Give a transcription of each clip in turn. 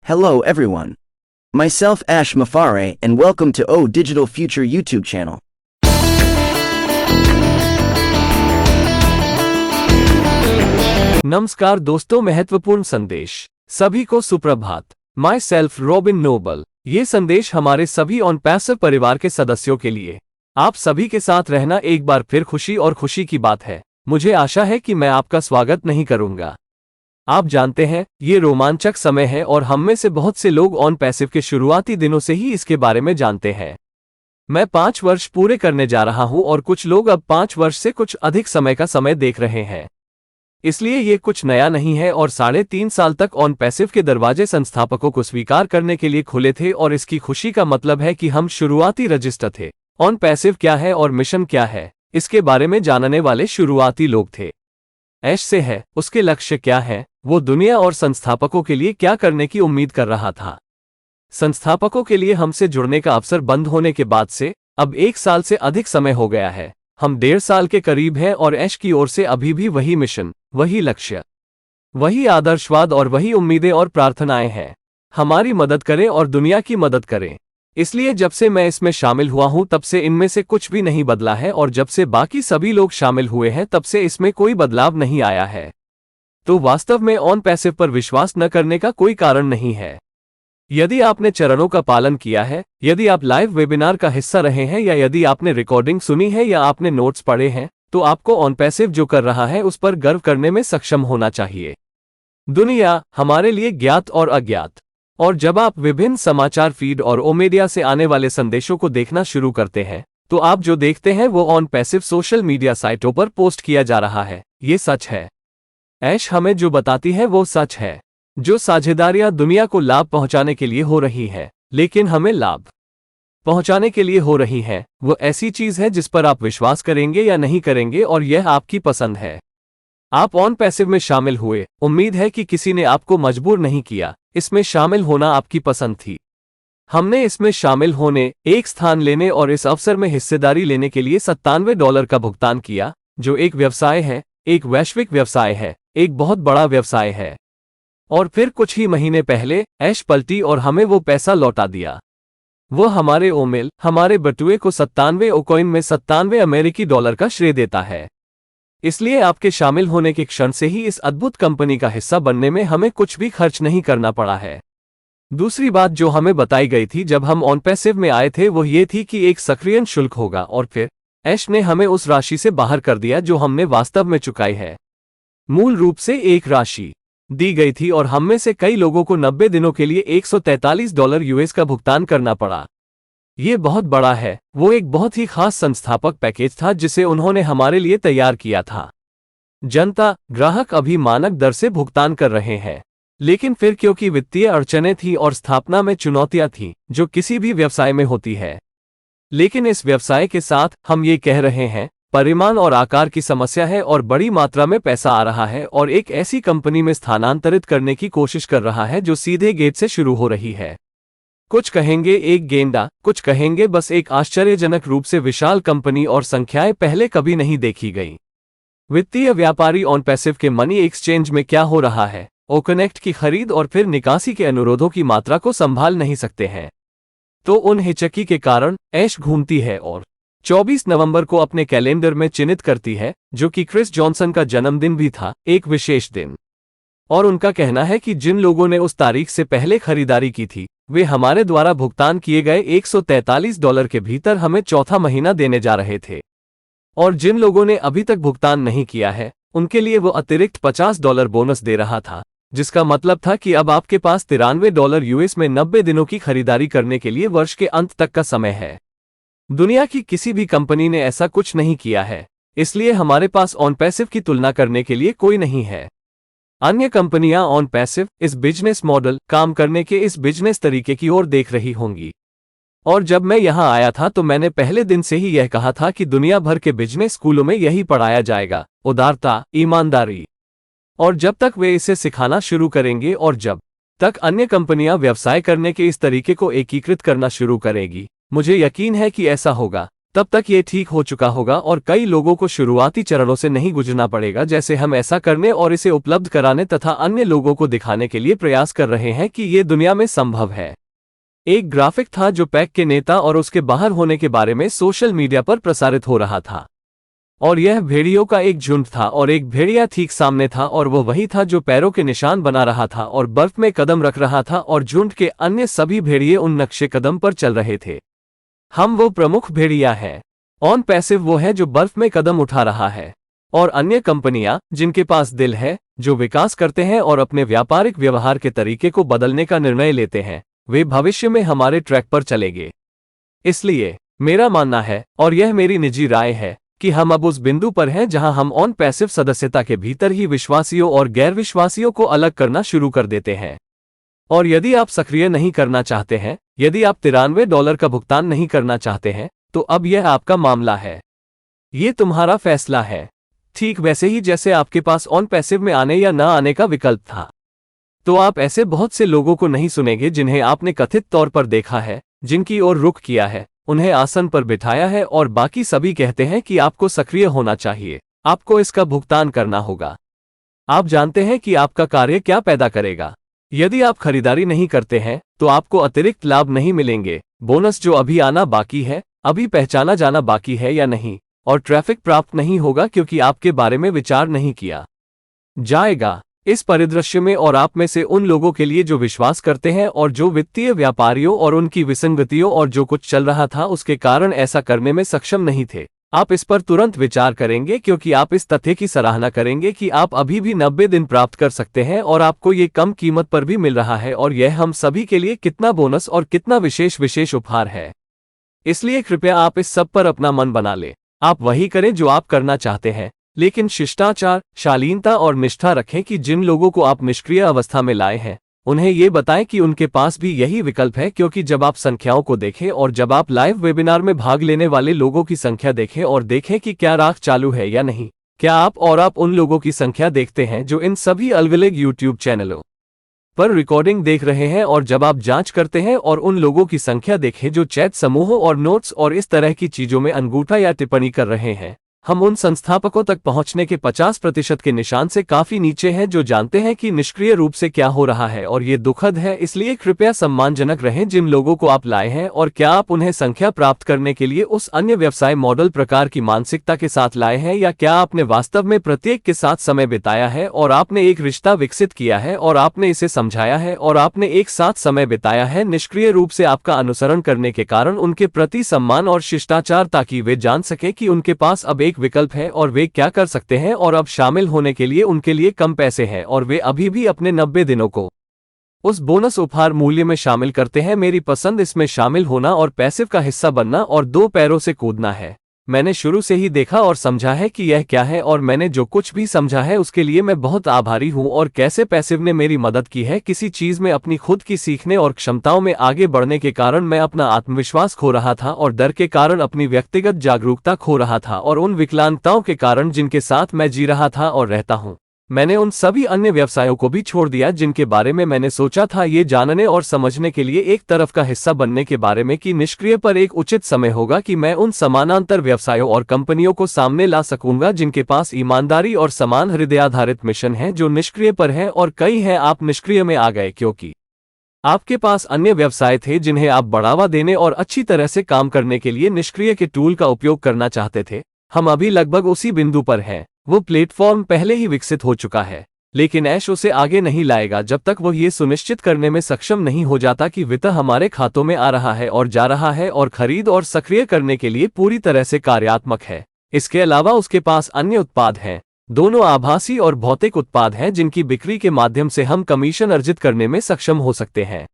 Hello everyone. Myself ashmufareh and welcome to Digital Future YouTube channel. नमस्कार दोस्तों, महत्वपूर्ण संदेश। सभी को सुप्रभात। Myself Robin Noble. ये संदेश हमारे सभी onpassive परिवार के सदस्यों के लिए। आप सभी के साथ रहना एक बार फिर खुशी की बात है। मुझे आशा है कि मैं आपका स्वागत नहीं करूंगा। आप जानते हैं, ये रोमांचक समय है और हम में से बहुत से लोग onpassive के शुरुआती दिनों से ही इसके बारे में जानते हैं। मैं 5 वर्ष पूरे करने जा रहा हूं और कुछ लोग अब 5 वर्ष से कुछ अधिक समय का समय देख रहे हैं। इसलिए ये कुछ नया नहीं है और 3.5 साल तक onpassive के दरवाजे संस्थापकों को स्वीकार करने के लिए खुले थे और इसकी खुशी का मतलब है कि हम शुरुआती रजिस्टर थे। onpassive क्या है और मिशन क्या है, इसके बारे में जानने वाले शुरुआती लोग थे। ऐश से है, उसके लक्ष्य क्या है, वो दुनिया और संस्थापकों के लिए क्या करने की उम्मीद कर रहा था। संस्थापकों के लिए हमसे जुड़ने का अवसर बंद होने के बाद से अब 1 साल से अधिक समय हो गया है। हम 1.5 साल के करीब हैं और ऐश की ओर से अभी भी वही मिशन, वही लक्ष्य, वही आदर्शवाद और वही उम्मीदें और प्रार्थनाएं हैं। हमारी मदद करें और दुनिया की मदद करें। इसलिए जब से मैं इसमें शामिल हुआ हूं तब से इनमें से कुछ भी नहीं बदला है और जब से बाकी सभी लोग शामिल हुए हैं तब से इसमें कोई बदलाव नहीं आया है। तो वास्तव में onpassive पर विश्वास न करने का कोई कारण नहीं है। यदि आपने चरणों का पालन किया है, यदि आप लाइव वेबिनार का हिस्सा रहे हैं या यदि आपने रिकॉर्डिंग सुनी है या आपने नोट्स पढ़े हैं, तो आपको onpassive जो कर रहा है उस पर गर्व करने में सक्षम होना चाहिए। दुनिया हमारे लिए ज्ञात और अज्ञात, और जब आप विभिन्न समाचार फीड और मीडिया से आने वाले संदेशों को देखना शुरू करते हैं, तो आप जो देखते हैं वो onpassive सोशल मीडिया साइटों पर पोस्ट किया जा रहा है। ये सच है। ऐश हमें जो बताती है वो सच है। जो साझेदारियां दुनिया को लाभ पहुंचाने के लिए हो रही है, लेकिन हमें लाभ पहुंचाने के लिए हो रही है, वो ऐसी चीज है जिस पर आप विश्वास करेंगे या नहीं करेंगे और यह आपकी पसंद है। आप onpassive में शामिल हुए, उम्मीद है कि किसी ने आपको मजबूर नहीं किया, इसमें शामिल होना आपकी पसंद थी। हमने इसमें शामिल होने, एक स्थान लेने और इस अवसर में हिस्सेदारी लेने के लिए $97 का भुगतान किया, जो एक व्यवसाय है, एक वैश्विक व्यवसाय है, एक बहुत बड़ा व्यवसाय है। और फिर कुछ ही महीने पहले ऐश पलटी और हमें वो पैसा लौटा दिया। वो हमारे ओमेल, हमारे बटुए को 97 ओकॉइन में $97 का श्रेय देता है। इसलिए आपके शामिल होने के क्षण से ही इस अद्भुत कंपनी का हिस्सा बनने में हमें कुछ भी खर्च नहीं करना पड़ा है। दूसरी बात जो हमें बताई गई थी जब हम onpassive में आए थे वो ये थी कि एक सक्रियण शुल्क होगा और फिर ऐश ने हमें उस राशि से बाहर कर दिया जो हमने वास्तव में चुकाई है। मूल रूप से एक राशि दी गई थी और हम में से कई लोगों को 90 दिनों के लिए $143 यूएस का भुगतान करना पड़ा। ये बहुत बड़ा है। वो एक बहुत ही खास संस्थापक पैकेज था जिसे उन्होंने हमारे लिए तैयार किया था। जनता, ग्राहक अभी मानक दर से भुगतान कर रहे हैं, लेकिन फिर क्योंकि वित्तीय अड़चनें थी और स्थापना में चुनौतियां थीं जो किसी भी व्यवसाय में होती है, लेकिन इस व्यवसाय के साथ हम ये कह रहे हैं, परिमाण और आकार की समस्या है और बड़ी मात्रा में पैसा आ रहा है और एक ऐसी कंपनी में स्थानांतरित करने की कोशिश कर रहा है जो सीधे गेट से शुरू हो रही है। कुछ कहेंगे एक गेंडा, कुछ कहेंगे बस एक आश्चर्यजनक रूप से विशाल कंपनी और संख्याएं पहले कभी नहीं देखी गई। वित्तीय व्यापारी onpassive के मनी एक्सचेंज में क्या हो रहा है, ओकनेक्ट की खरीद और फिर निकासी के अनुरोधों की मात्रा को संभाल नहीं सकते हैं। तो उन हिचकी के कारण ऐश घूमती है और 24 नवंबर को अपने कैलेंडर में चिन्हित करती है, जो कि क्रिस जॉनसन का जन्मदिन भी था, एक विशेष दिन। और उनका कहना है कि जिन लोगों ने उस तारीख से पहले खरीदारी की थी, वे हमारे द्वारा भुगतान किए गए $143 के भीतर हमें चौथा महीना देने जा रहे थे। और जिन लोगों ने अभी तक भुगतान नहीं किया है, उनके लिए वो अतिरिक्त $50 बोनस दे रहा था, जिसका मतलब था कि अब आपके पास $93 यूएस में 90 दिनों की खरीदारी करने के लिए वर्ष के अंत तक का समय है। दुनिया की किसी भी कंपनी ने ऐसा कुछ नहीं किया है, इसलिए हमारे पास onpassive की तुलना करने के लिए कोई नहीं है। अन्य कंपनियां onpassive, इस बिजनेस मॉडल, काम करने के इस बिजनेस तरीके की ओर देख रही होंगी। और जब मैं यहां आया था तो मैंने पहले दिन से ही यह कहा था कि दुनिया भर के बिजनेस स्कूलों में यही पढ़ाया जाएगा, उदारता, ईमानदारी। और जब तक वे इसे सिखाना शुरू करेंगे और जब तक अन्य कंपनियां व्यवसाय करने के इस तरीके को एकीकृत करना शुरू करेगी, मुझे यकीन है कि ऐसा होगा। तब तक ये ठीक हो चुका होगा और कई लोगों को शुरुआती चरणों से नहीं गुजरना पड़ेगा, जैसे हम ऐसा करने और इसे उपलब्ध कराने तथा अन्य लोगों को दिखाने के लिए प्रयास कर रहे हैं कि ये दुनिया में संभव है। एक ग्राफिक था जो पैक के नेता और उसके बाहर होने के बारे में सोशल मीडिया पर प्रसारित हो रहा था, और यह भेड़ियों का एक झुंड था और एक भेड़िया ठीक सामने था और वह वही था जो पैरों के निशान बना रहा था और बर्फ में कदम रख रहा था और झुंड के अन्य सभी भेड़िए उन नक्शे कदम पर चल रहे थे। हम वो प्रमुख भेड़िया हैं। ऑन पैसिव वो है जो बर्फ में कदम उठा रहा है, और अन्य कंपनियां जिनके पास दिल है, जो विकास करते हैं और अपने व्यापारिक व्यवहार के तरीके को बदलने का निर्णय लेते हैं, वे भविष्य में हमारे ट्रैक पर चलेंगे। इसलिए मेरा मानना है, और यह मेरी निजी राय है, कि हम अब उस बिंदु पर हैं जहां हम ऑन पैसिव सदस्यता के भीतर ही विश्वासियों और गैर विश्वासियों को अलग करना शुरू कर देते हैं। और यदि आप सक्रिय नहीं करना चाहते हैं, यदि आप $93 का भुगतान नहीं करना चाहते हैं, तो अब यह आपका मामला है। ये तुम्हारा फैसला है, ठीक वैसे ही जैसे आपके पास ऑन पैसिव में आने या न आने का विकल्प था। तो आप ऐसे बहुत से लोगों को नहीं सुनेंगे जिन्हें आपने कथित तौर पर देखा है, जिनकी ओर रुख किया है, उन्हें आसन पर बिठाया है और बाकी सभी कहते हैं कि आपको सक्रिय होना चाहिए, आपको इसका भुगतान करना होगा। आप जानते हैं कि आपका कार्य क्या पैदा करेगा। यदि आप खरीदारी नहीं करते हैं तो आपको अतिरिक्त लाभ नहीं मिलेंगे, बोनस जो अभी आना बाकी है, अभी पहचाना जाना बाकी है या नहीं, और ट्रैफिक प्राप्त नहीं होगा क्योंकि आपके बारे में विचार नहीं किया जाएगा। इस परिदृश्य में और आप में से उन लोगों के लिए जो विश्वास करते हैं और जो वित्तीय व्यापारियों और उनकी विसंगतियों और जो कुछ चल रहा था उसके कारण ऐसा करने में सक्षम नहीं थे, आप इस पर तुरंत विचार करेंगे क्योंकि आप इस तथ्य की सराहना करेंगे कि आप अभी भी 90 दिन प्राप्त कर सकते हैं और आपको ये कम कीमत पर भी मिल रहा है, और यह हम सभी के लिए कितना बोनस और कितना विशेष उपहार है। इसलिए कृपया आप इस सब पर अपना मन बना लें। आप वही करें जो आप करना चाहते हैं, लेकिन शिष्टाचार, शालीनता और निष्ठा रखें कि जिन लोगों को आप निष्क्रिय अवस्था में लाए हैं उन्हें ये बताएं कि उनके पास भी यही विकल्प है, क्योंकि जब आप संख्याओं को देखें और जब आप लाइव वेबिनार में भाग लेने वाले लोगों की संख्या देखें और देखें कि क्या राख चालू है या नहीं, क्या आप उन लोगों की संख्या देखते हैं जो इन सभी अलग-अलग यूट्यूब चैनलों पर रिकॉर्डिंग देख रहे हैं, और जब आप जांच करते हैं और उन लोगों की संख्या देखें जो चैट समूहों और नोट्स और इस तरह की चीजों में अंगूठा या टिप्पणी कर रहे हैं, हम उन संस्थापकों तक पहुंचने के 50% के निशान से काफी नीचे हैं जो जानते हैं कि निष्क्रिय रूप से क्या हो रहा है, और ये दुखद है। इसलिए कृपया सम्मानजनक रहें जिन लोगों को आप लाए हैं, और क्या आप उन्हें संख्या प्राप्त करने के लिए उस अन्य व्यवसाय मॉडल प्रकार की मानसिकता के साथ लाए हैं, या क्या आपने वास्तव में प्रत्येक के साथ समय बिताया है और आपने एक रिश्ता विकसित किया है और आपने इसे समझाया है और आपने एक साथ समय बिताया है निष्क्रिय रूप से आपका अनुसरण करने के कारण उनके प्रति सम्मान और शिष्टाचार, ताकि वे जान सके कि उनके पास अब एक विकल्प है और वे क्या कर सकते हैं, और अब शामिल होने के लिए उनके लिए कम पैसे हैं और वे अभी भी अपने 90 दिनों को उस बोनस उपहार मूल्य में शामिल करते हैं। मेरी पसंद इसमें शामिल होना और पैसिव का हिस्सा बनना और 2 पैरों से कूदना है। मैंने शुरू से ही देखा और समझा है कि यह क्या है, और मैंने जो कुछ भी समझा है उसके लिए मैं बहुत आभारी हूं, और कैसे पैसिव ने मेरी मदद की है किसी चीज में अपनी खुद की सीखने और क्षमताओं में आगे बढ़ने के कारण मैं अपना आत्मविश्वास खो रहा था, और डर के कारण अपनी व्यक्तिगत जागरूकता खो रहा था, और उन विकलांगताओं के कारण जिनके साथ मैं जी रहा था और रहता हूं। मैंने उन सभी अन्य व्यवसायों को भी छोड़ दिया जिनके बारे में मैंने सोचा था, ये जानने और समझने के लिए एक तरफ का हिस्सा बनने के बारे में कि निष्क्रिय पर एक उचित समय होगा कि मैं उन समानांतर व्यवसायों और कंपनियों को सामने ला सकूंगा जिनके पास ईमानदारी और समान हृदयाधारित मिशन है, जो निष्क्रिय पर है, और कई हैं आप निष्क्रिय में आ गए क्योंकि आपके पास अन्य व्यवसाय थे जिन्हें आप बढ़ावा देने और अच्छी तरह से काम करने के लिए निष्क्रिय के टूल का उपयोग करना चाहते थे। हम अभी लगभग उसी बिंदु पर हैं। वो प्लेटफॉर्म पहले ही विकसित हो चुका है, लेकिन ऐश उसे आगे नहीं लाएगा जब तक वो ये सुनिश्चित करने में सक्षम नहीं हो जाता कि वित्त हमारे खातों में आ रहा है और जा रहा है और खरीद और सक्रिय करने के लिए पूरी तरह से कार्यात्मक है। इसके अलावा उसके पास अन्य उत्पाद हैं, दोनों आभासी और भौतिक उत्पाद हैं जिनकी बिक्री के माध्यम से हम कमीशन अर्जित करने में सक्षम हो सकते हैं,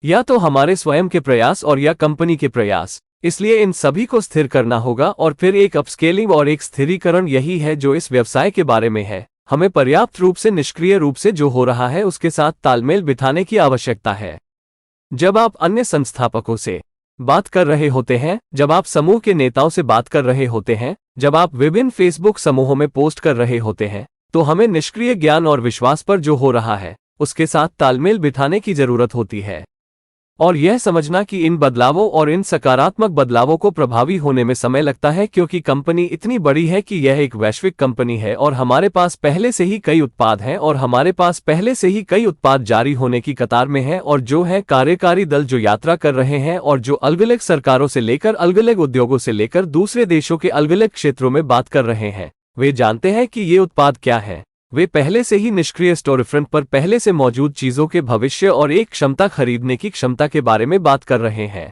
या तो हमारे स्वयं के प्रयास और या कंपनी के प्रयास। इसलिए इन सभी को स्थिर करना होगा और फिर एक अपस्केलिंग और एक स्थिरीकरण यही है जो इस व्यवसाय के बारे में है। हमें पर्याप्त रूप से निष्क्रिय रूप से जो हो रहा है उसके साथ तालमेल बिठाने की आवश्यकता है। जब आप अन्य संस्थापकों से बात कर रहे होते हैं, जब आप समूह के नेताओं से बात कर रहे होते हैं, जब आप विभिन्न फेसबुक समूहों में पोस्ट कर रहे होते हैं, तो हमें निष्क्रिय ज्ञान और विश्वास पर जो हो रहा है उसके साथ तालमेल बिठाने की जरूरत होती है। और यह समझना कि इन बदलावों और इन सकारात्मक बदलावों को प्रभावी होने में समय लगता है, क्योंकि कंपनी इतनी बड़ी है कि यह एक वैश्विक कंपनी है और हमारे पास पहले से ही कई उत्पाद हैं और हमारे पास पहले से ही कई उत्पाद जारी होने की कतार में हैं और जो है कार्यकारी दल जो यात्रा कर रहे हैं और जो अलग अलग सरकारों से लेकर अलग अलग उद्योगों से लेकर दूसरे देशों के अलग अलग क्षेत्रों में बात कर रहे हैं। वे जानते हैं कि ये उत्पाद क्या है। वे पहले से ही निष्क्रिय स्टोरफ्रंट पर पहले से मौजूद चीजों के भविष्य और एक क्षमता खरीदने की क्षमता के बारे में बात कर रहे हैं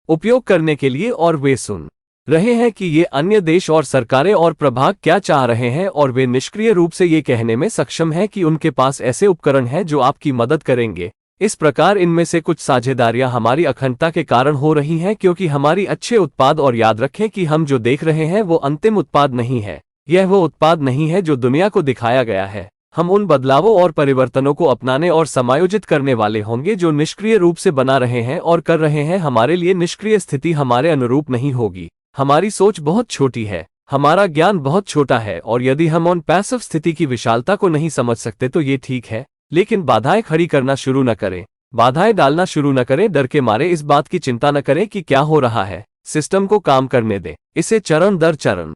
उपयोग करने के लिए, और वे सुन रहे हैं कि ये अन्य देश और सरकारें और प्रभाग क्या चाह रहे हैं और वे निष्क्रिय रूप से ये कहने में सक्षम हैं कि उनके पास ऐसे उपकरण हैं जो आपकी मदद करेंगे। इस प्रकार इनमें से कुछ साझेदारियां हमारी अखंडता के कारण हो रही हैं, क्योंकि हमारी अच्छे उत्पाद, और याद रखें कि हम जो देख रहे हैं वो अंतिम उत्पाद नहीं है, यह वो उत्पाद नहीं है जो दुनिया को दिखाया गया है। हम उन बदलावों और परिवर्तनों को अपनाने और समायोजित करने वाले होंगे जो निष्क्रिय रूप से बना रहे हैं और कर रहे हैं। हमारे लिए निष्क्रिय स्थिति हमारे अनुरूप नहीं होगी। हमारी सोच बहुत छोटी है, हमारा ज्ञान बहुत छोटा है, और यदि हम ऑन पैसिव स्थिति की विशालता को नहीं समझ सकते तो ये ठीक है, लेकिन बाधाएं खड़ी करना शुरू न करें, बाधाएं डालना शुरू न करें। डर के मारे इस बात की चिंता न करें कि क्या हो रहा है। सिस्टम को काम करने दें, इसे चरण दर चरण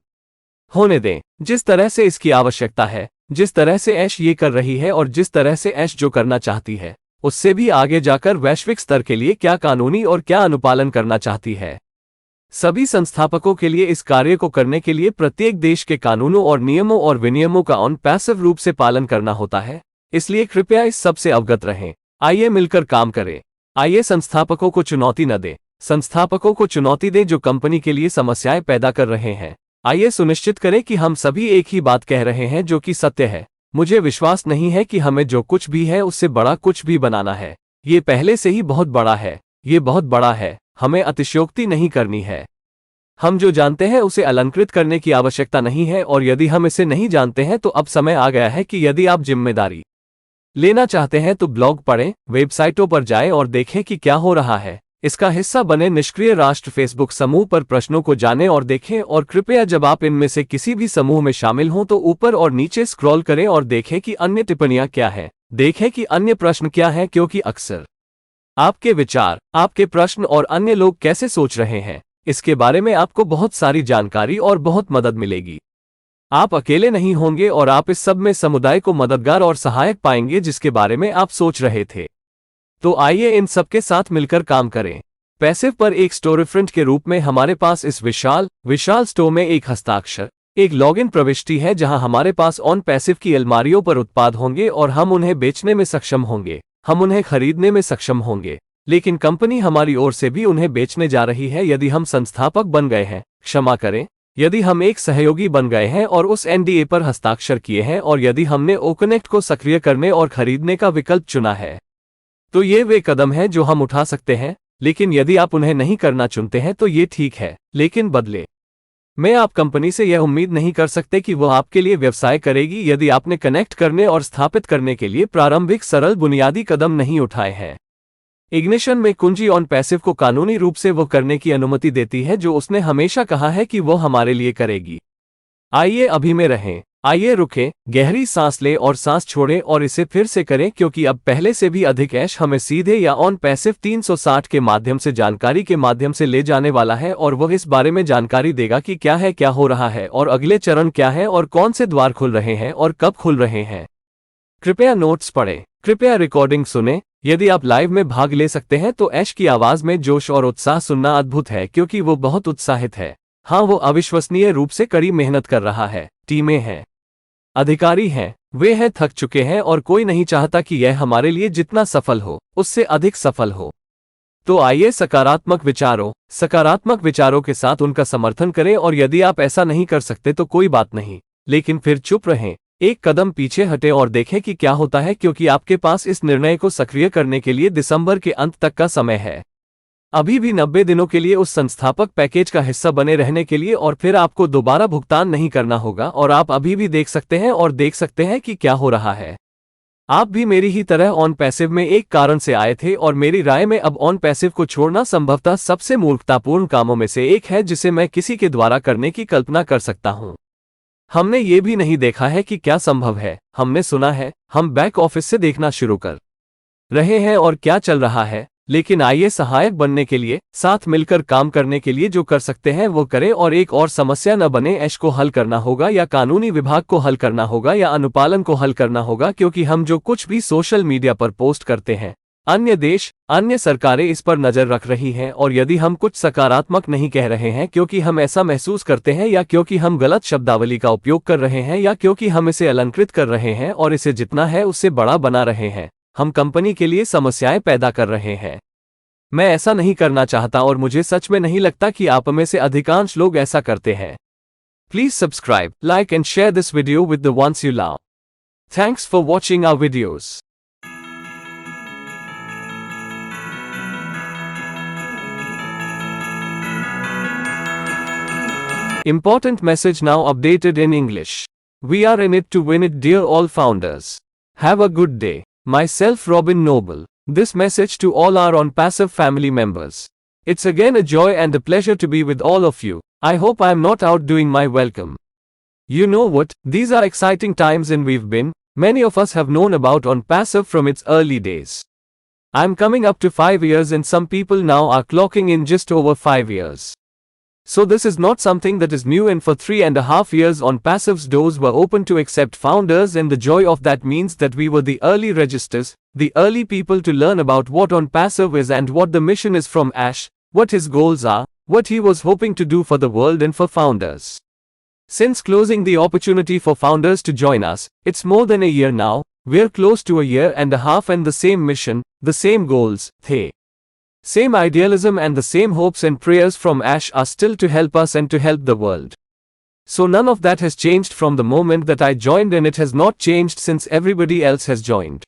होने दें, जिस तरह से इसकी आवश्यकता है, जिस तरह से ऐश ये कर रही है और जिस तरह से ऐश जो करना चाहती है, उससे भी आगे जाकर वैश्विक स्तर के लिए क्या कानूनी और क्या अनुपालन करना चाहती है। सभी संस्थापकों के लिए इस कार्य को करने के लिए प्रत्येक देश के कानूनों और नियमों और विनियमों का ऑन पैसिव रूप से पालन करना होता है। इसलिए कृपया इस सब से अवगत रहें। आइए मिलकर काम करें। आइए संस्थापकों को चुनौती न दें, संस्थापकों को चुनौती दें जो कंपनी के लिए समस्याएं पैदा कर रहे हैं। आइए सुनिश्चित करें कि हम सभी एक ही बात कह रहे हैं जो कि सत्य है। मुझे विश्वास नहीं है कि हमें जो कुछ भी है उससे बड़ा कुछ भी बनाना है। ये पहले से ही बहुत बड़ा है, ये बहुत बड़ा है, हमें अतिशयोक्ति नहीं करनी है। हम जो जानते हैं उसे अलंकृत करने की आवश्यकता नहीं है, और यदि हम इसे नहीं जानते हैं तो अब समय आ गया है कि यदि आप जिम्मेदारी लेना चाहते हैं तो ब्लॉग पढ़ें, वेबसाइटों पर जाएं और देखें कि क्या हो रहा है। इसका हिस्सा बने निष्क्रिय राष्ट्र फेसबुक समूह पर प्रश्नों को जानें और देखें, और कृपया जब आप इनमें से किसी भी समूह में शामिल हों तो ऊपर और नीचे स्क्रॉल करें और देखें कि अन्य टिप्पणियां क्या हैं, देखें कि अन्य प्रश्न क्या हैं, क्योंकि अक्सर आपके विचार, आपके प्रश्न और अन्य लोग कैसे सोच रहे हैं, इसके बारे में आपको बहुत सारी जानकारी और बहुत मदद मिलेगी। आप अकेले नहीं होंगे और आप इस सब में समुदाय को मददगार और सहायक पाएंगे जिसके बारे में आप सोच रहे थे। तो आइए इन सबके साथ मिलकर काम करें। पैसिव पर एक स्टोरफ्रंट के रूप में हमारे पास इस विशाल स्टोर में एक हस्ताक्षर, एक लॉगिन प्रविष्टि है जहां हमारे पास ऑन पैसिव की अलमारियों पर उत्पाद होंगे और हम उन्हें बेचने में सक्षम होंगे, हम उन्हें खरीदने में सक्षम होंगे, लेकिन कंपनी हमारी ओर से भी उन्हें बेचने जा रही है। यदि हम संस्थापक बन गए हैं, क्षमा करें, यदि हम एक सहयोगी बन गए हैं और उस एनडीए पर हस्ताक्षर किए हैं, और यदि हमने ओकनेक्ट को सक्रिय करने और खरीदने का विकल्प चुना है, तो ये वे कदम हैं जो हम उठा सकते हैं। लेकिन यदि आप उन्हें नहीं करना चुनते हैं तो ये ठीक है, लेकिन बदले में आप कंपनी से यह उम्मीद नहीं कर सकते कि वह आपके लिए व्यवसाय करेगी यदि आपने कनेक्ट करने और स्थापित करने के लिए प्रारंभिक सरल बुनियादी कदम नहीं उठाए हैं। इग्निशन में कुंजी ऑन पैसिव को कानूनी रूप से वो करने की अनुमति देती है जो उसने हमेशा कहा है कि वो हमारे लिए करेगी। आइए अभी में रहें, आइए रुकें, गहरी सांस लें और सांस छोड़ें और इसे फिर से करें, क्योंकि अब पहले से भी अधिक ऐश हमें सीधे या ऑन पैसिव 360 के माध्यम से जानकारी के माध्यम से ले जाने वाला है, और वह इस बारे में जानकारी देगा कि क्या है, क्या हो रहा है, और अगले चरण क्या है, और कौन से द्वार खुल रहे हैं और कब खुल रहे हैं। कृपया नोट्स पढ़ें, कृपया रिकॉर्डिंग सुनें। यदि आप लाइव में भाग ले सकते हैं तो ऐश की आवाज में जोश और उत्साह सुनना अद्भुत है, क्योंकि वो बहुत उत्साहित है। हाँ, वो अविश्वसनीय रूप से कड़ी मेहनत कर रहा है। टीमें हैं, अधिकारी हैं, वे हैं थक चुके हैं, और कोई नहीं चाहता कि यह हमारे लिए जितना सफल हो उससे अधिक सफल हो। तो आइए सकारात्मक विचारों के साथ उनका समर्थन करें, और यदि आप ऐसा नहीं कर सकते तो कोई बात नहीं, लेकिन फिर चुप रहें, एक कदम पीछे हटें और देखें कि क्या होता है, क्योंकि आपके पास इस निर्णय को सक्रिय करने के लिए दिसंबर के अंत तक का समय है। अभी भी 90 दिनों के लिए उस संस्थापक पैकेज का हिस्सा बने रहने के लिए, और फिर आपको दोबारा भुगतान नहीं करना होगा, और आप अभी भी देख सकते हैं और देख सकते हैं कि क्या हो रहा है। आप भी मेरी ही तरह ऑन पैसिव में एक कारण से आए थे, और मेरी राय में अब ऑन पैसिव को छोड़ना संभवतः सबसे मूर्खतापूर्ण कामों में से एक है जिसे मैं किसी के द्वारा करने की कल्पना कर सकता हूं। हमने ये भी नहीं देखा है कि क्या संभव है, हमने सुना है, हम बैक ऑफिस से देखना शुरू कर रहे हैं और क्या चल रहा है, लेकिन आइए सहायक बनने के लिए, साथ मिलकर काम करने के लिए जो कर सकते हैं वो करें और एक और समस्या न बने। ऐश को हल करना होगा या कानूनी विभाग को हल करना होगा या अनुपालन को हल करना होगा, क्योंकि हम जो कुछ भी सोशल मीडिया पर पोस्ट करते हैं, अन्य देश, अन्य सरकारें इस पर नजर रख रही हैं। और यदि हम कुछ सकारात्मक नहीं कह रहे हैं क्योंकि हम ऐसा महसूस करते हैं, या क्योंकि हम गलत शब्दावली का उपयोग कर रहे हैं, या क्योंकि हम इसे अलंकृत कर रहे हैं और इसे जितना है उससे बड़ा बना रहे हैं, हम कंपनी के लिए समस्याएं पैदा कर रहे हैं। मैं ऐसा नहीं करना चाहता और मुझे सच में नहीं लगता कि आप में से अधिकांश लोग ऐसा करते हैं। Please subscribe, like and share this video with the ones you love. Thanks for watching our videos. Important message now updated in English. We are in it to win it, dear all founders. Have a good day. Myself, Robin Noble. This message to all our OnPassive family members. It's again a joy and a pleasure to be with all of you. I hope I am not outdoing my welcome. You know what? These are exciting times, and many of us have known about OnPassive from its early days. I'm coming up to 5 years, and some people now are clocking in just over 5 years. So this is not something that is new, and for 3.5 years OnPassive's doors were open to accept founders, and the joy of that means that we were the early registers, the early people to learn about what OnPassive is and what the mission is from Ash, what his goals are, what he was hoping to do for the world and for founders. Since closing the opportunity for founders to join us, it's more than a year now. We're close to a year and a half, and the same mission, the same goals, same idealism and the same hopes and prayers from Ash are still to help us and to help the world. So none of that has changed from the moment that I joined, and it has not changed since everybody else has joined.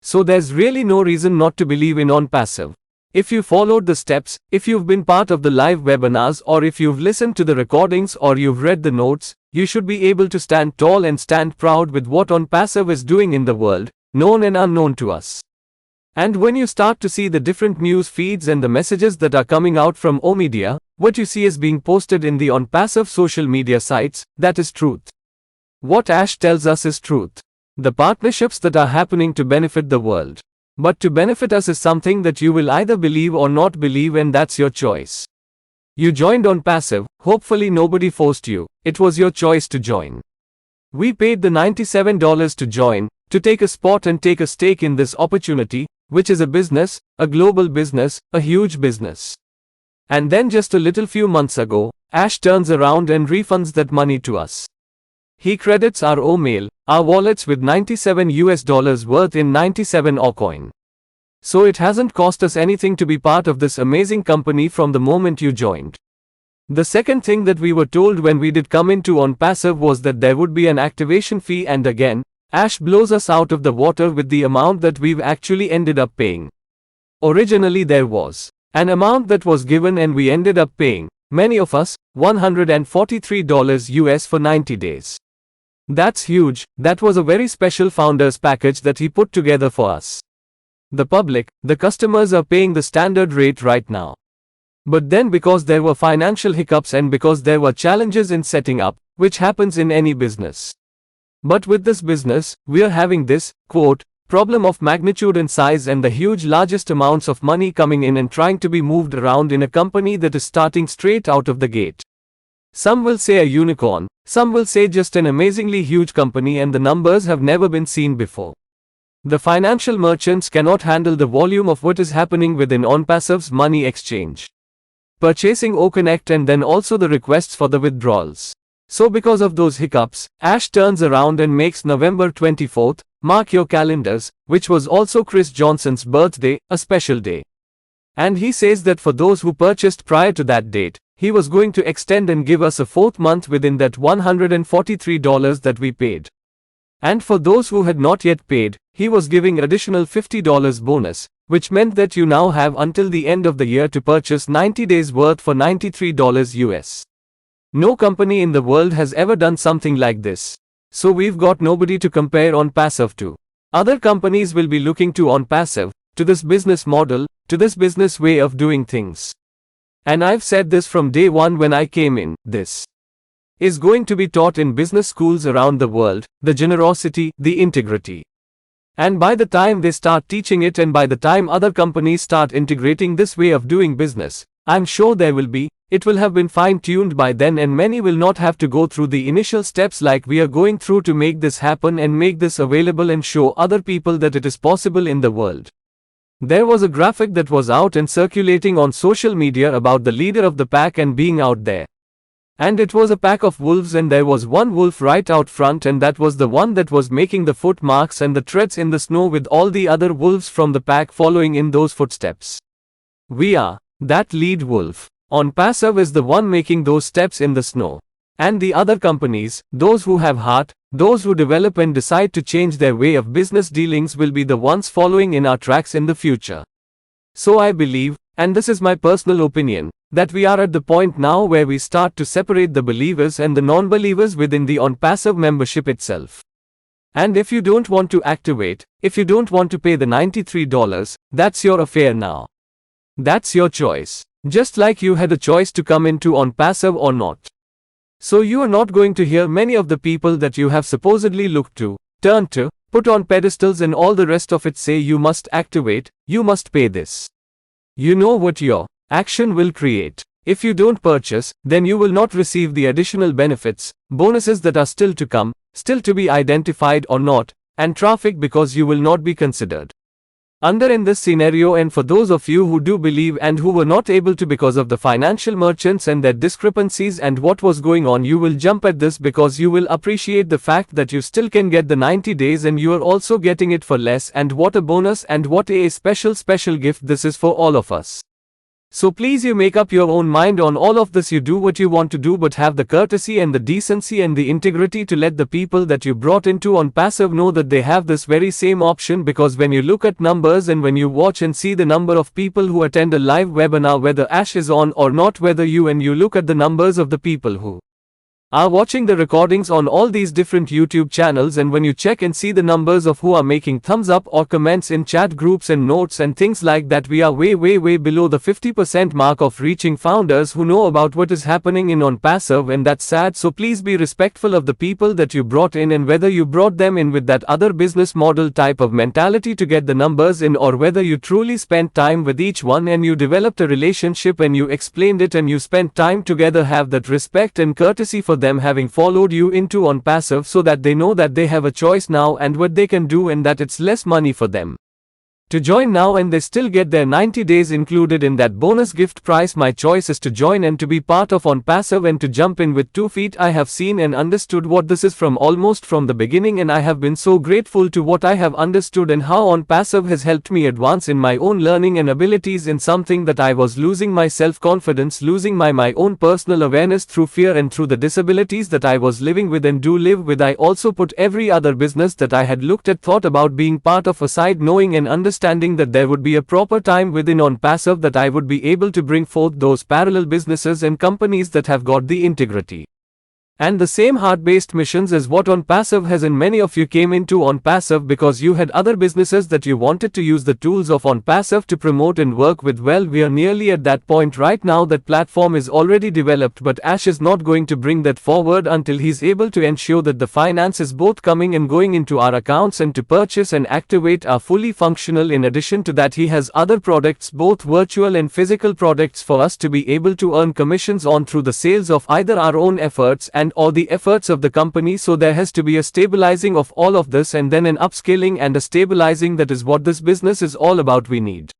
So there's really no reason not to believe in OnPassive. If you followed the steps, if you've been part of the live webinars, or if you've listened to the recordings, or you've read the notes, you should be able to stand tall and stand proud with what OnPassive is doing in the world, known and unknown to us. And when you start to see the different news feeds and the messages that are coming out from O-Media, what you see is being posted in the OnPassive social media sites, that is truth. What Ash tells us is truth. The partnerships that are happening to benefit the world. But to benefit us is something that you will either believe or not believe, and that's your choice. You joined OnPassive, hopefully nobody forced you, it was your choice to join. We paid the $97 to join, to take a spot and take a stake in this opportunity, which is a business, a global business, a huge business. And then just a little few months ago, Ash turns around and refunds that money to us. He credits our O-mail, our wallets with $97 worth in 97 O-coin. So it hasn't cost us anything to be part of this amazing company from the moment you joined. The second thing that we were told when we did come into OnPassive was that there would be an activation fee, and again, Ash blows us out of the water with the amount that we've actually ended up paying. Originally there was an amount that was given, and we ended up paying, many of us, $143 US for 90 days. That's huge. That was a very special founders package that he put together for us. The public, the customers are paying the standard rate right now. But then, because there were financial hiccups and because there were challenges in setting up, which happens in any business. But with this business, we are having this, quote, problem of magnitude and size, and the huge largest amounts of money coming in and trying to be moved around in a company that is starting straight out of the gate. Some will say a unicorn, some will say just an amazingly huge company, and the numbers have never been seen before. The financial merchants cannot handle the volume of what is happening within OnPassive's money exchange. Purchasing OConnect, and then also the requests for the withdrawals. So because of those hiccups, Ash turns around and makes November 24th, mark your calendars, which was also Chris Johnson's birthday, a special day. And he says that for those who purchased prior to that date, he was going to extend and give us a 4th month within that $143 that we paid. And for those who had not yet paid, he was giving additional $50 bonus, which meant that you now have until the end of the year to purchase 90 days worth for $93 US. No company in the world has ever done something like this. So we've got nobody to compare OnPassive to. Other companies will be looking to OnPassive, to this business model, to this business way of doing things. And I've said this from day one when I came in, this is going to be taught in business schools around the world, the generosity, the integrity. And by the time they start teaching it and by the time other companies start integrating this way of doing business, I'm sure it will have been fine-tuned by then and many will not have to go through the initial steps like we are going through to make this happen and make this available and show other people that it is possible in the world. There was a graphic that was out and circulating on social media about the leader of the pack and being out there. And it was a pack of wolves and there was one wolf right out front and that was the one that was making the foot marks and the treads in the snow with all the other wolves from the pack following in those footsteps. We are that lead wolf. OnPassive is the one making those steps in the snow. And the other companies, those who have heart, those who develop and decide to change their way of business dealings will be the ones following in our tracks in the future. So I believe, and this is my personal opinion, that we are at the point now where we start to separate the believers and the non-believers within the OnPassive membership itself. And if you don't want to activate, if you don't want to pay the $93, that's your affair now. That's your choice. Just like you had a choice to come into OnPassive or not. So you are not going to hear many of the people that you have supposedly looked to, turned to, put on pedestals and all the rest of it say you must activate, you must pay this. You know what your action will create. If you don't purchase, then you will not receive the additional benefits, bonuses that are still to come, still to be identified or not, and traffic because you will not be considered. Under in this scenario, and for those of you who do believe and who were not able to because of the financial merchants and their discrepancies and what was going on, you will jump at this because you will appreciate the fact that you still can get the 90 days and you are also getting it for less, and what a bonus and what a special gift this is for all of us. So please you make up your own mind on all of this. You do what you want to do, but have the courtesy and the decency and the integrity to let the people that you brought into OnPassive know that they have this very same option, because when you look at numbers and when you watch and see the number of people who attend a live webinar, whether Ash is on or not, whether you look at the numbers of the people who are watching the recordings on all these different YouTube channels, and when you check and see the numbers of who are making thumbs up or comments in chat groups and notes and things like that, we are way below the 50% mark of reaching founders who know about what is happening in OnPassive, and that's sad. So please be respectful of the people that you brought in, and whether you brought them in with that other business model type of mentality to get the numbers in, or whether you truly spent time with each one and you developed a relationship and you explained it and you spent time together, have that respect and courtesy for them having followed you into OnPassive, so that they know that they have a choice now and what they can do, and that it's less money for them to join now and they still get their 90 days included in that bonus gift price. My choice is to join and to be part of OnPassive and to jump in with 2 feet. I have seen and understood what this is from almost from the beginning, and I have been so grateful to what I have understood and how OnPassive has helped me advance in my own learning and abilities in something that I was losing my self-confidence, losing my own personal awareness through fear and through the disabilities that I was living with and do live with. I also put every other business that I had looked at, thought about being part of aside, knowing and understanding that there would be a proper time within OnPassive that I would be able to bring forth those parallel businesses and companies that have got the integrity and the same heart-based missions as what OnPassive has. And many of you came into OnPassive because you had other businesses that you wanted to use the tools of OnPassive to promote and work with. Well, we are nearly at that point right now. That platform is already developed, but Ash is not going to bring that forward until he's able to ensure that the finances both coming and going into our accounts and to purchase and activate are fully functional. In addition to that, he has other products, both virtual and physical products, for us to be able to earn commissions on through the sales of either our own efforts and or the efforts of the company. So there has to be a stabilizing of all of this and then an upscaling and a stabilizing. That is what this business is all about. We need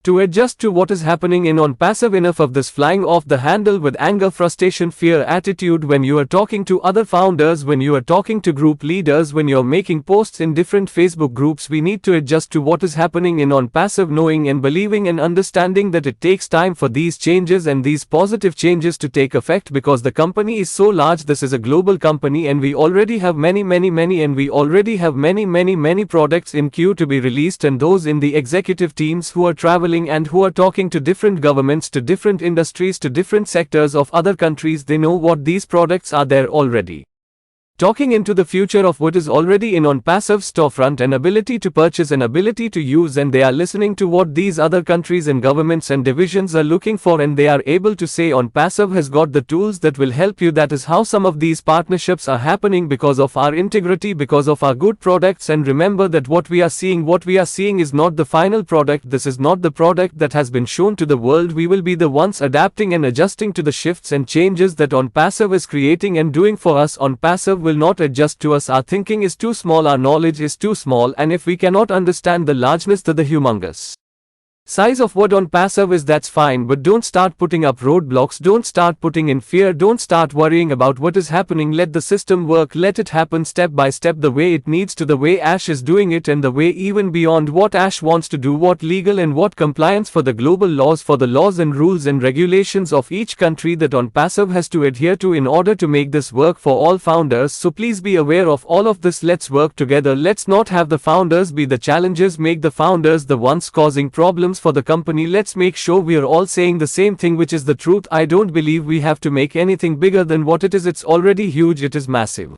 to adjust to what is happening in OnPassive. Enough of this flying off the handle with anger, frustration, fear attitude when you are talking to other founders, when you are talking to group leaders, when you're making posts in different Facebook groups. We need to adjust to what is happening in OnPassive, knowing and believing and understanding that it takes time for these changes and these positive changes to take effect, because the company is so large. This is a global company and we already have many and we already have many products in queue to be released, and those in the executive teams who are traveling and who are talking to different governments, to different industries, to different sectors of other countries, they know what these products are there already. Talking into the future of what is already in onpassive storefront, an ability to purchase, an ability to use, and they are listening to what these other countries and governments and divisions are looking for, and they are able to say onpassive has got the tools that will help you. That is how some of these partnerships are happening, because of our integrity, because of our good products. And remember that what we are seeing is not the final product. This is not the product that has been shown to the world. We will be the ones adapting and adjusting to the shifts and changes that onpassive is creating and doing for us. Onpassive will not adjust to us. Our thinking is too small, our knowledge is too small, and if we cannot understand the largeness, the humongous size of what onpassive is, that's fine, but don't start putting up roadblocks, don't start putting in fear, don't start worrying about what is happening. Let the system work, let it happen step by step, the way it needs to, the way Ash is doing it, and the way even beyond what Ash wants to do, what legal and what compliance for the global laws, for the laws and rules and regulations of each country that onpassive has to adhere to in order to make this work for all founders. So please be aware of all of this. Let's work together. Let's not have the founders be the challenges, make the founders the ones causing problems for the company. Let's make sure we are all saying the same thing, which is the truth. I don't believe we have to make anything bigger than what it is. It's already huge, it is massive.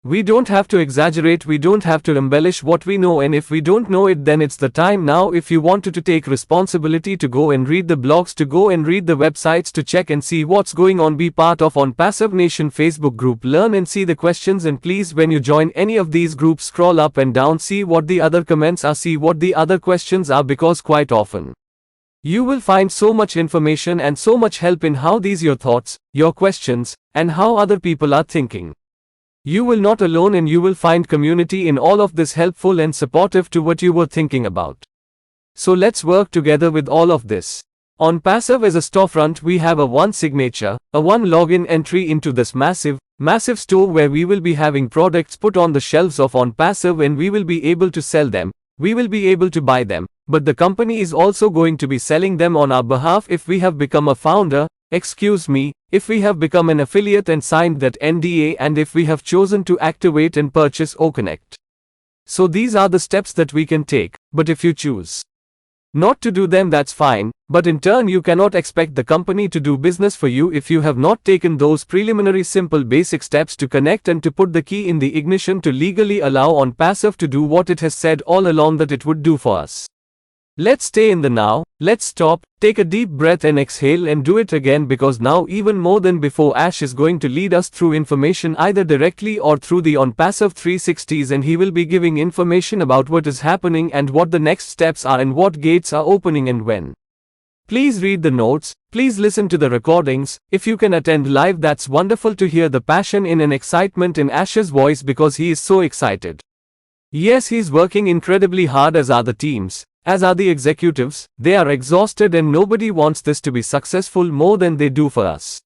We don't have to exaggerate, we don't have to embellish what we know, and if we don't know it, then it's the time now. If you wanted to take responsibility, to go and read the blogs, to go and read the websites, to check and see what's going on, be part of onpassive Nation Facebook group, learn and see the questions. And please, when you join any of these groups, scroll up and down, see what the other comments are, see what the other questions are, because quite often you will find so much information and so much help in how these your thoughts, your questions, and how other people are thinking. You will not alone, and you will find community in all of this, helpful and supportive to what you were thinking about. So let's work together with all of this. Onpassive is a storefront. We have a one signature, a one login entry into this massive store where we will be having products put on the shelves of onpassive, and we will be able to sell them. We will be able to buy them, but the company is also going to be selling them on our behalf if we have become a founder. If we have become an affiliate and signed that NDA, and if we have chosen to activate and purchase OConnect. So these are the steps that we can take, but if you choose not to do them, that's fine, but in turn you cannot expect the company to do business for you if you have not taken those preliminary simple basic steps to connect and to put the key in the ignition to legally allow onpassive to do what it has said all along that it would do for us. Let's stay in the now, let's stop, take a deep breath and exhale and do it again, because now even more than before Ash is going to lead us through information either directly or through the onpassive 360s, and he will be giving information about what is happening and what the next steps are and what gates are opening and when. Please read the notes, please listen to the recordings. If you can attend live, that's wonderful to hear the passion in and excitement in Ash's voice, because he is so excited. Yes, he's working incredibly hard, as are the teams. As are the executives. They are exhausted, and nobody wants this to be successful more than they do for us.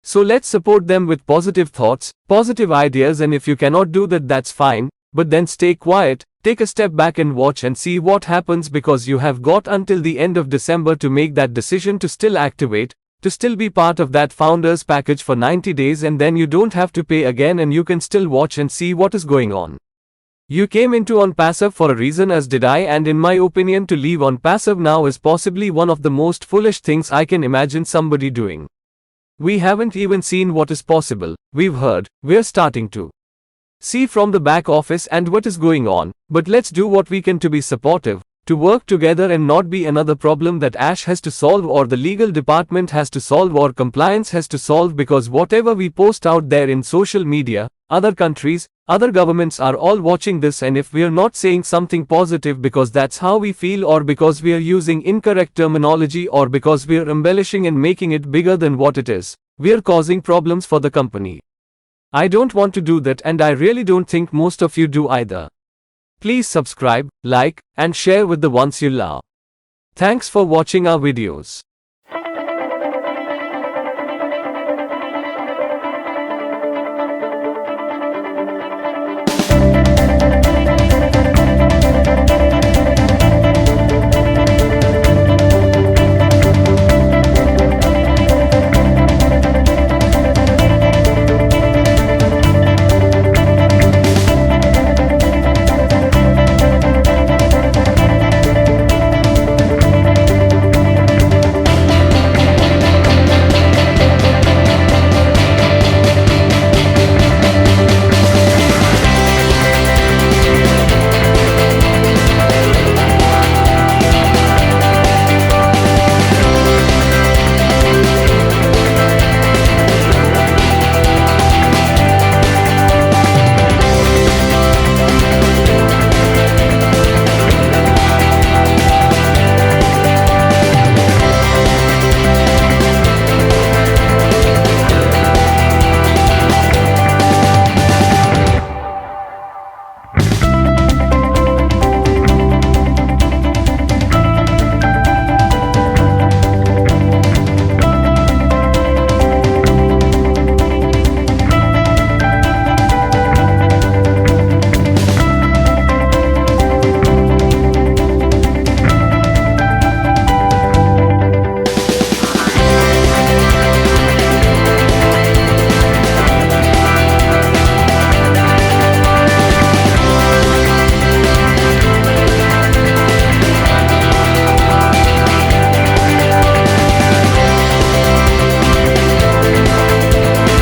So let's support them with positive thoughts, positive ideas, and if you cannot do that, that's fine, but then stay quiet, take a step back and watch and see what happens, because you have got until the end of December to make that decision to still activate, to still be part of that founders package for 90 days, and then you don't have to pay again, and you can still watch and see what is going on. You came into onpassive for a reason, as did I, and in my opinion, to leave onpassive now is possibly one of the most foolish things I can imagine somebody doing. We haven't even seen what is possible. We've heard, we're starting to see from the back office and what is going on, but let's do what we can to be supportive, to work together and not be another problem that Ash has to solve, or the legal department has to solve, or compliance has to solve, because whatever we post out there in social media, other countries, other governments are all watching this, and if we are not saying something positive because that's how we feel, or because we are using incorrect terminology, or because we are embellishing and making it bigger than what it is, we are causing problems for the company. I don't want to do that, and I really don't think most of you do either. Please subscribe, like, and share with the ones you love. Thanks for watching our videos.